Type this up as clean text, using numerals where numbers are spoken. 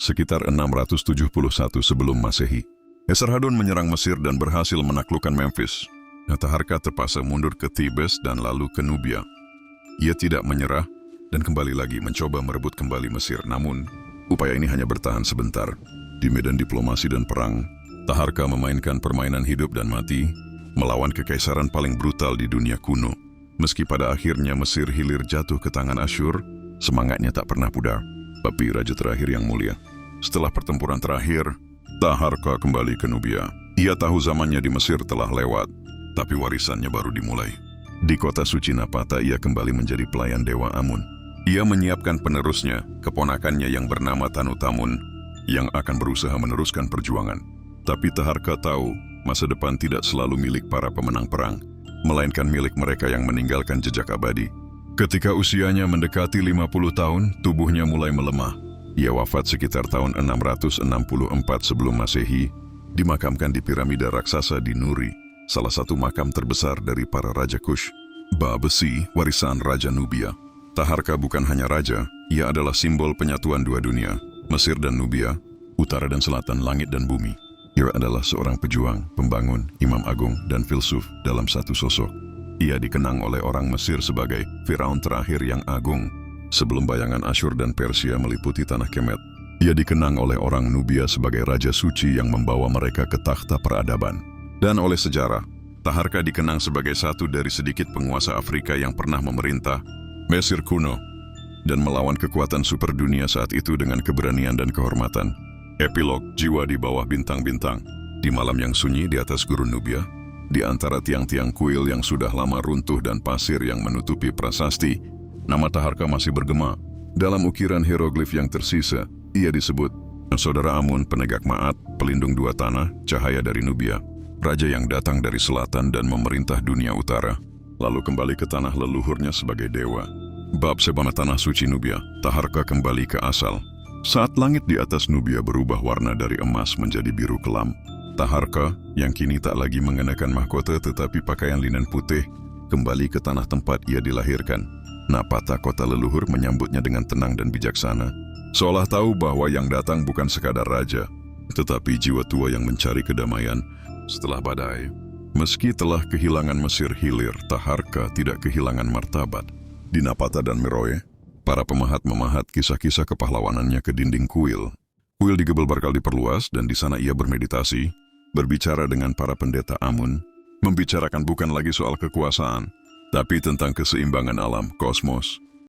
sekitar 671 sebelum Masehi. Esarhaddon menyerang Mesir dan berhasil menaklukkan Memphis. Taharqa terpaksa mundur ke Thebes dan lalu ke Nubia. Ia tidak menyerah dan kembali lagi mencoba merebut kembali Mesir. Namun, upaya ini hanya bertahan sebentar. Di medan diplomasi dan perang, Taharqa memainkan permainan hidup dan mati, melawan kekaisaran paling brutal di dunia kuno. Meski pada akhirnya Mesir hilir jatuh ke tangan Asyur, semangatnya tak pernah pudar. Tapi raja terakhir yang mulia. Setelah pertempuran terakhir, Taharqa kembali ke Nubia. Ia tahu zamannya di Mesir telah lewat, tapi warisannya baru dimulai. Di kota suci Napata ia kembali menjadi pelayan Dewa Amun. Ia menyiapkan penerusnya, keponakannya yang bernama Tanutamun, yang akan berusaha meneruskan perjuangan. Tapi Taharqa tahu, masa depan tidak selalu milik para pemenang perang, melainkan milik mereka yang meninggalkan jejak abadi. Ketika usianya mendekati 50 tahun, tubuhnya mulai melemah. Ia wafat sekitar tahun 664 sebelum Masehi, dimakamkan di piramida raksasa di Nuri, salah satu makam terbesar dari para Raja Kush. Besi, warisan Raja Nubia. Taharqa bukan hanya raja, ia adalah simbol penyatuan dua dunia, Mesir dan Nubia, utara dan selatan, langit dan bumi. Ia adalah seorang pejuang, pembangun, imam agung, dan filsuf dalam satu sosok. Ia dikenang oleh orang Mesir sebagai Firaun terakhir yang agung, sebelum bayangan Asyur dan Persia meliputi tanah Kemet. Ia dikenang oleh orang Nubia sebagai raja suci yang membawa mereka ke takhta peradaban. Dan oleh sejarah, Taharqa dikenang sebagai satu dari sedikit penguasa Afrika yang pernah memerintah Mesir kuno dan melawan kekuatan super dunia saat itu dengan keberanian dan kehormatan. Epilog, jiwa di bawah bintang-bintang. Di malam yang sunyi di atas gurun Nubia, di antara tiang-tiang kuil yang sudah lama runtuh dan pasir yang menutupi prasasti, nama Taharqa masih bergema. Dalam ukiran hieroglif yang tersisa, ia disebut Saudara Amun, penegak Ma'at, pelindung dua tanah, cahaya dari Nubia, raja yang datang dari selatan dan memerintah dunia utara, lalu kembali ke tanah leluhurnya sebagai dewa. Bab Sebana Tanah Suci Nubia, Taharqa kembali ke asal. Saat langit di atas Nubia berubah warna dari emas menjadi biru kelam, Taharqa, yang kini tak lagi mengenakan mahkota tetapi pakaian linen putih, kembali ke tanah tempat ia dilahirkan. Napata, kota leluhur, menyambutnya dengan tenang dan bijaksana, seolah tahu bahwa yang datang bukan sekadar raja, tetapi jiwa tua yang mencari kedamaian setelah badai. Meski telah kehilangan Mesir hilir, Taharqa tidak kehilangan martabat. Di Napata dan Meroe, para pemahat memahat kisah-kisah kepahlawanannya ke dinding kuil. Kuil di Gebel Barkal diperluas dan di sana ia bermeditasi, berbicara dengan para pendeta Amun, membicarakan bukan lagi soal kekuasaan, tapi tentang keseimbangan alam, kosmos,